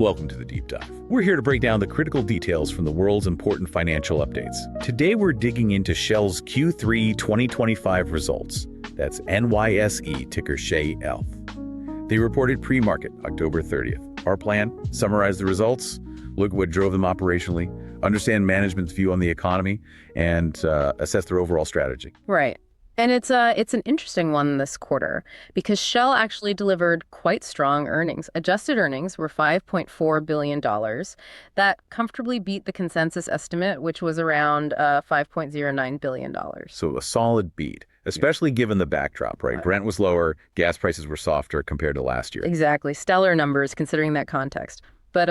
Welcome to the Deep Dive. We're here to break down the critical details from the world's important financial updates. Today we're digging into Shell's Q3 2025 results. That's NYSE, ticker SHELF. They reported pre-market October 30th. Our plan: summarize the results, look at what drove them operationally, understand management's view on the economy, and assess their overall strategy. Right. And it's an interesting one this quarter because Shell actually delivered quite strong earnings. Adjusted earnings were $5.4 billion. That comfortably beat the consensus estimate, which was around $5.09 billion. So a solid beat, especially given the backdrop, right? Brent was lower, gas prices were softer compared to last year. Exactly. Stellar numbers considering that context. But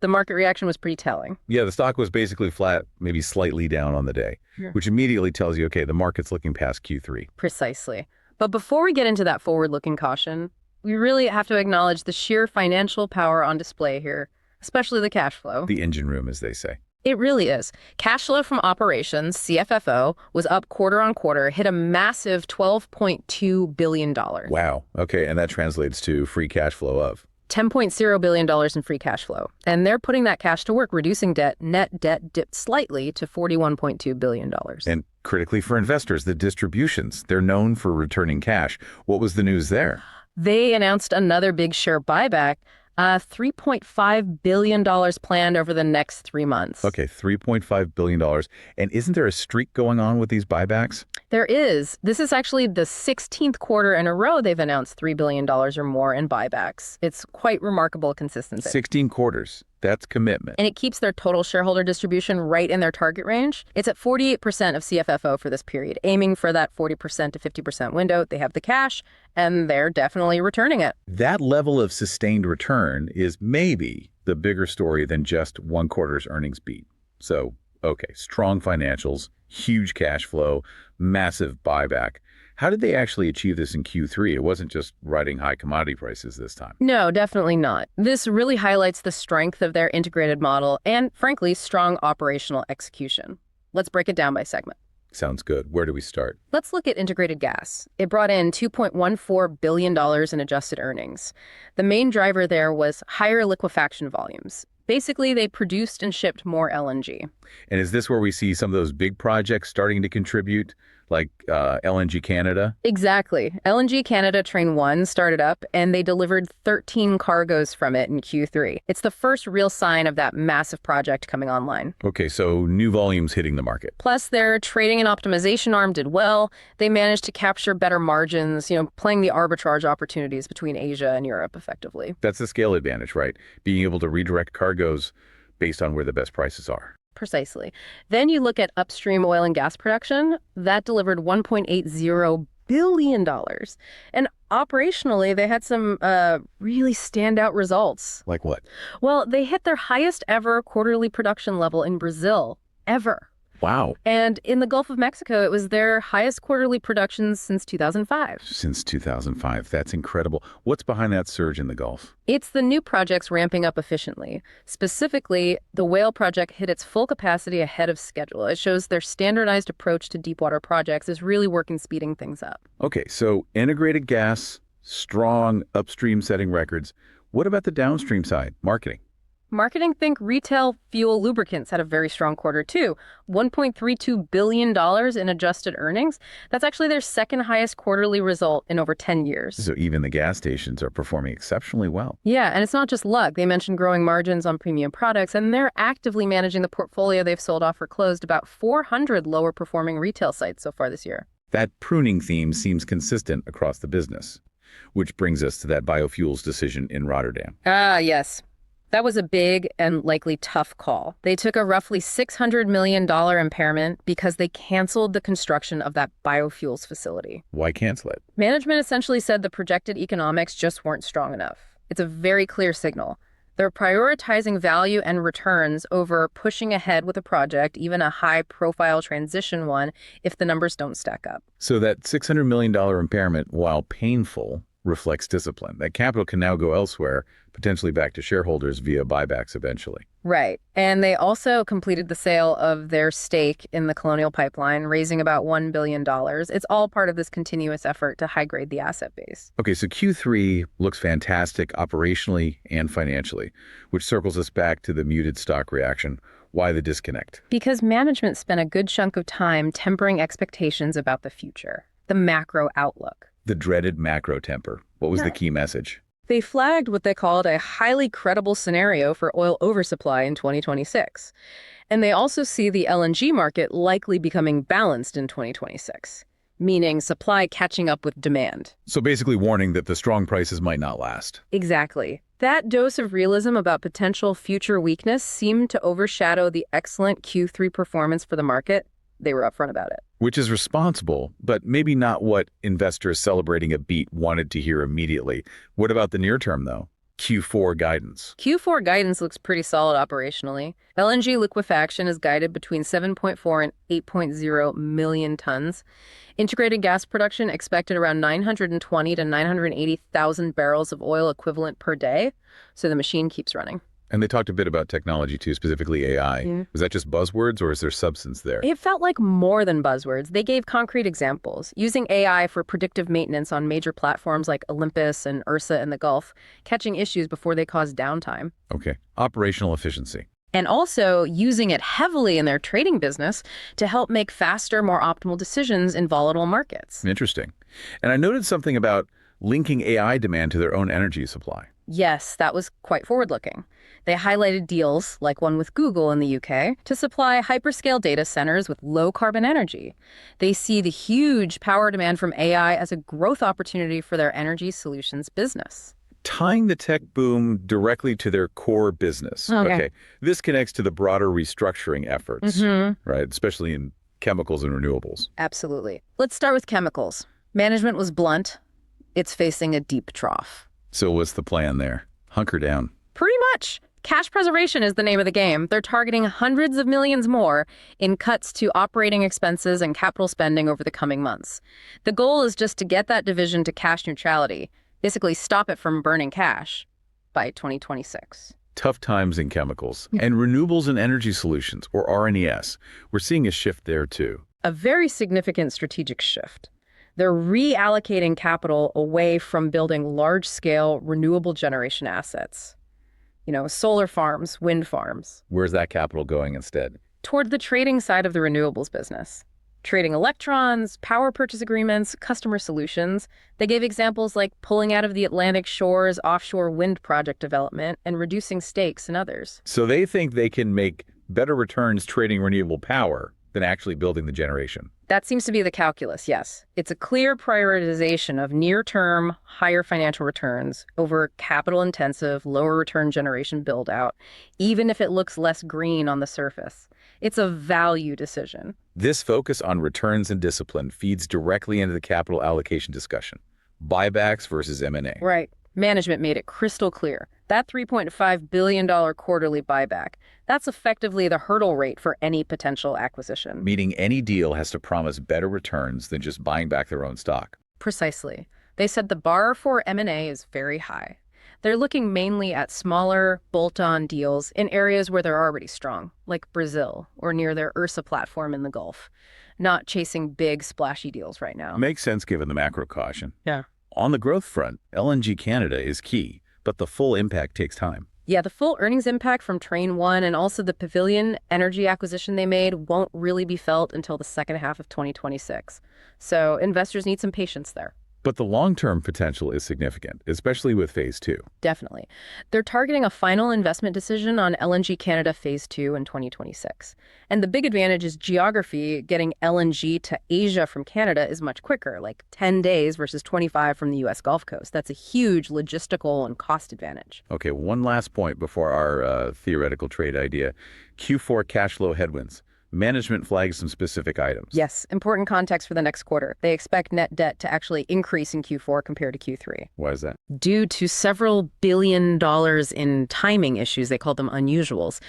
the market reaction was pretty telling. Yeah, the stock was basically flat, maybe slightly down on the day, which immediately tells you, okay, the market's looking past Q3. Precisely. But before we get into that forward-looking caution, we really have to acknowledge the sheer financial power on display here, especially the cash flow. The engine room, as they say. It really is. Cash flow from operations, CFFO, was up quarter on quarter, hit a massive $12.2 billion. Wow. Okay, and that translates to free cash flow of $10.0 billion in free cash flow. And they're putting that cash to work, reducing debt. Net debt dipped slightly to $41.2 billion. And critically for investors, the distributions. They're known for returning cash. What was the news there? They announced another big share buyback, $3.5 billion planned over the next 3 months. Okay, $3.5 billion. And isn't there a streak going on with these buybacks? There is. This is actually the 16th quarter in a row they've announced $3 billion or more in buybacks. It's quite remarkable consistency. 16 quarters. That's commitment. And it keeps their total shareholder distribution right in their target range. It's at 48% of CFFO for this period, aiming for that 40% to 50% window. They have the cash, and they're definitely returning it. That level of sustained return is maybe the bigger story than just one quarter's earnings beat. So, okay, strong financials, huge cash flow, massive buyback. How did they actually achieve this in Q3? It wasn't just riding high commodity prices this time. No, definitely not. This really highlights the strength of their integrated model and, frankly, strong operational execution. Let's break it down by segment. Sounds good. Where do we start? Let's look at integrated gas. It brought in $2.14 billion in adjusted earnings. The main driver there was higher liquefaction volumes. Basically, they produced and shipped more LNG. And is this where we see some of those big projects starting to contribute, like LNG Canada? Exactly. LNG Canada Train 1 started up, and they delivered 13 cargoes from it in Q3. It's the first real sign of that massive project coming online. Okay, so new volumes hitting the market. Plus, their trading and optimization arm did well. They managed to capture better margins, playing the arbitrage opportunities between Asia and Europe effectively. That's the scale advantage, right? Being able to redirect cargoes based on where the best prices are. Precisely. Then you look at upstream oil and gas production. That delivered $1.80 billion. And operationally, they had some really standout results. Like what? Well, they hit their highest ever quarterly production level in Brazil, ever. Wow. And in the Gulf of Mexico, it was their highest quarterly production since 2005. Since 2005. That's incredible. What's behind that surge in the Gulf? It's the new projects ramping up efficiently. Specifically, the Whale project hit its full capacity ahead of schedule. It shows their standardized approach to deepwater projects is really working, speeding things up. Okay, so integrated gas, strong upstream setting records. What about the downstream side, marketing? Marketing, think retail fuel lubricants had a very strong quarter too. $1.32 billion in adjusted earnings. That's actually their second highest quarterly result in over 10 years. So even the gas stations are performing exceptionally well. Yeah, and it's not just luck. They mentioned growing margins on premium products, and they're actively managing the portfolio they've sold off or closed about 400 lower performing retail sites so far this year. That pruning theme seems consistent across the business, which brings us to that biofuels decision in Rotterdam. Ah, yes. That was a big and likely tough call. They took a roughly $600 million impairment because they canceled the construction of that biofuels facility. Why cancel it? Management essentially said the projected economics just weren't strong enough. It's a very clear signal. They're prioritizing value and returns over pushing ahead with a project, even a high-profile transition one, if the numbers don't stack up. So that $600 million impairment, while painful, reflects discipline. That capital can now go elsewhere, potentially back to shareholders via buybacks eventually. Right. And they also completed the sale of their stake in the Colonial Pipeline, raising about $1 billion. It's all part of this continuous effort to high-grade the asset base. Okay, so Q3 looks fantastic operationally and financially, which circles us back to the muted stock reaction. Why the disconnect? Because management spent a good chunk of time tempering expectations about the future, the macro outlook. The dreaded macro temper. What was the key message? They flagged what they called a highly credible scenario for oil oversupply in 2026. And they also see the LNG market likely becoming balanced in 2026, meaning supply catching up with demand. So basically warning that the strong prices might not last. Exactly. That dose of realism about potential future weakness seemed to overshadow the excellent Q3 performance for the market. They were upfront about it. Which is responsible, but maybe not what investors celebrating a beat wanted to hear immediately. What about the near term, though? Q4 guidance. Q4 guidance looks pretty solid operationally. LNG liquefaction is guided between 7.4 and 8.0 million tons. Integrated gas production expected around 920 to 980,000 barrels of oil equivalent per day. So the machine keeps running. And they talked a bit about technology too, specifically AI. Yeah. Was that just buzzwords or is there substance there? It felt like more than buzzwords. They gave concrete examples, using AI for predictive maintenance on major platforms like Olympus and Ursa in the Gulf, catching issues before they cause downtime. Okay. Operational efficiency. And also using it heavily in their trading business to help make faster, more optimal decisions in volatile markets. Interesting. And I noted something about linking AI demand to their own energy supply. Yes, that was quite forward-looking. They highlighted deals, like one with Google in the UK, to supply hyperscale data centers with low-carbon energy. They see the huge power demand from AI as a growth opportunity for their energy solutions business. Tying the tech boom directly to their core business. Okay. This connects to the broader restructuring efforts, right? Especially in chemicals and renewables. Absolutely. Let's start with chemicals. Management was blunt. It's facing a deep trough. So what's the plan there? Hunker down. Pretty much. Cash preservation is the name of the game. They're targeting hundreds of millions more in cuts to operating expenses and capital spending over the coming months. The goal is just to get that division to cash neutrality, basically stop it from burning cash by 2026. Tough times in chemicals. And renewables and energy solutions, or RNES. We're seeing a shift there too. A very significant strategic shift. They're reallocating capital away from building large-scale renewable generation assets. You know, solar farms, wind farms. Where's that capital going instead? Toward the trading side of the renewables business. Trading electrons, power purchase agreements, customer solutions. They gave examples like pulling out of the Atlantic Shores offshore wind project development and reducing stakes in others. So they think they can make better returns trading renewable power than actually building the generation. That seems to be the calculus, yes. It's a clear prioritization of near-term, higher financial returns over capital-intensive, lower-return generation build-out, even if it looks less green on the surface. It's a value decision. This focus on returns and discipline feeds directly into the capital allocation discussion. Buybacks versus M&A. Right. Management made it crystal clear. That $3.5 billion quarterly buyback, that's effectively the hurdle rate for any potential acquisition. Meaning any deal has to promise better returns than just buying back their own stock. Precisely. They said the bar for M&A is very high. They're looking mainly at smaller, bolt-on deals in areas where they're already strong, like Brazil or near their Ursa platform in the Gulf, not chasing big, splashy deals right now. Makes sense given the macro caution. Yeah. On the growth front, LNG Canada is key, but the full impact takes time. Yeah, the full earnings impact from Train 1 and also the Pavilion energy acquisition they made won't really be felt until the second half of 2026. So investors need some patience there. But the long-term potential is significant, especially with Phase 2. Definitely. They're targeting a final investment decision on LNG Canada Phase 2 in 2026. And the big advantage is geography. Getting LNG to Asia from Canada is much quicker, like 10 days versus 25 from the U.S. Gulf Coast. That's a huge logistical and cost advantage. Okay, one last point before our theoretical trade idea. Q4 cash flow headwinds. Management flags some specific items. Yes, important context for the next quarter. They expect net debt to actually increase in Q4 compared to Q3. Why is that? Due to several $billion in timing issues, they call them unusuals.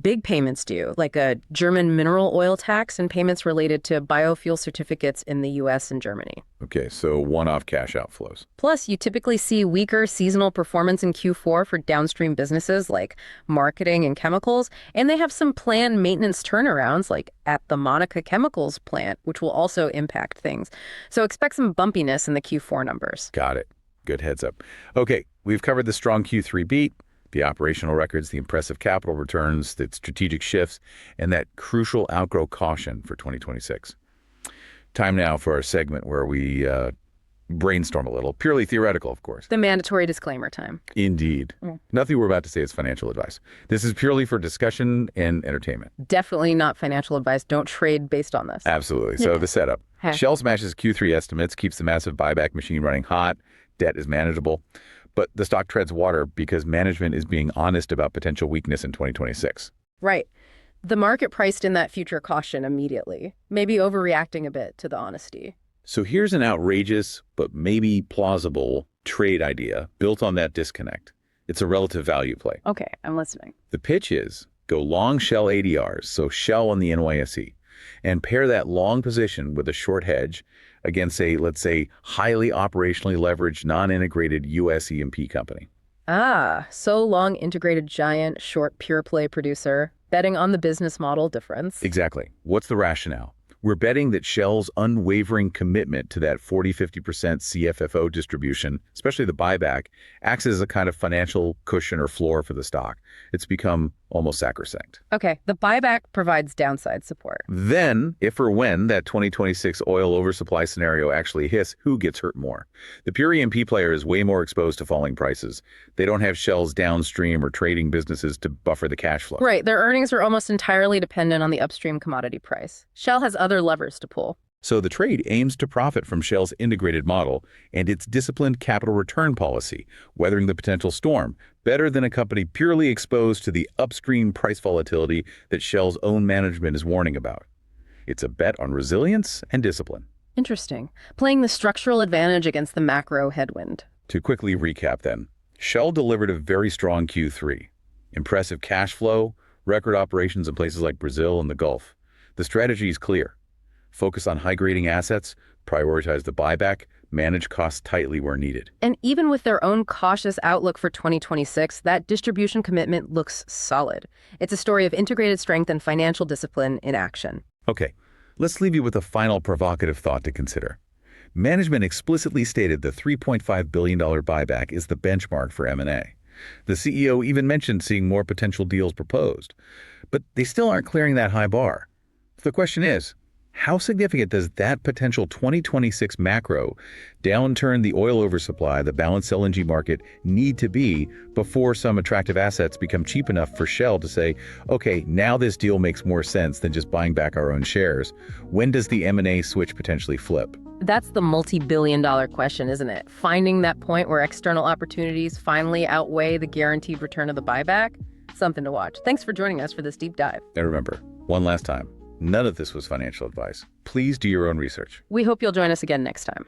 big payments due, like a German mineral oil tax and payments related to biofuel certificates in the US and Germany. Okay, so one-off cash outflows. Plus, you typically see weaker seasonal performance in Q4 for downstream businesses like marketing and chemicals, and they have some planned maintenance turnarounds like at the Monica Chemicals plant, which will also impact things. So expect some bumpiness in the Q4 numbers. Got it. Good heads up. Okay, we've covered the strong Q3 beat, the operational records, the impressive capital returns, the strategic shifts, and that crucial outgrow caution for 2026. Time now for our segment where we brainstorm a little, purely theoretical, of course. The mandatory disclaimer time. Indeed. Nothing we're about to say is financial advice. This is purely for discussion and entertainment. Definitely not financial advice. Don't trade based on this. Absolutely. So the setup. Hey. Shell smashes Q3 estimates, keeps the massive buyback machine running hot, debt is manageable. But the stock treads water because management is being honest about potential weakness in 2026. Right. The market priced in that future caution immediately, maybe overreacting a bit to the honesty. So here's an outrageous, but maybe plausible trade idea built on that disconnect. It's a relative value play. Okay, I'm listening. The pitch is go long Shell ADRs, so Shell on the NYSE, and pair that long position with a short hedge against a, let's say, highly operationally leveraged, non-integrated U.S. E&P company. Ah, so long integrated giant, short pure play producer, betting on the business model difference. Exactly. What's the rationale? We're betting that Shell's unwavering commitment to that 40-50% CFFO distribution, especially the buyback, acts as a kind of financial cushion or floor for the stock. It's become almost sacrosanct. Okay, the buyback provides downside support. Then, if or when that 2026 oil oversupply scenario actually hits, who gets hurt more? The pure E&P player is way more exposed to falling prices. They don't have Shell's downstream or trading businesses to buffer the cash flow. Right, their earnings are almost entirely dependent on the upstream commodity price. Shell has other levers to pull. So the trade aims to profit from Shell's integrated model and its disciplined capital return policy, weathering the potential storm, better than a company purely exposed to the upstream price volatility that Shell's own management is warning about. It's a bet on resilience and discipline. Interesting. Playing the structural advantage against the macro headwind. To quickly recap then, Shell delivered a very strong Q3. Impressive cash flow, record operations in places like Brazil and the Gulf. The strategy is clear. Focus on high-grading assets, prioritize the buyback, manage costs tightly where needed. And even with their own cautious outlook for 2026, that distribution commitment looks solid. It's a story of integrated strength and financial discipline in action. Okay, let's leave you with a final provocative thought to consider. Management explicitly stated the $3.5 billion buyback is the benchmark for M&A. The CEO even mentioned seeing more potential deals proposed. But they still aren't clearing that high bar. The question is, how significant does that potential 2026 macro downturn the oil oversupply, the balanced LNG market, need to be before some attractive assets become cheap enough for Shell to say, okay, now this deal makes more sense than just buying back our own shares? When does the M&A switch potentially flip? That's the multi-billion-dollar question, isn't it? Finding that point where external opportunities finally outweigh the guaranteed return of the buyback? Something to watch. Thanks for joining us for this deep dive. And remember, one last time, none of this was financial advice. Please do your own research. We hope you'll join us again next time.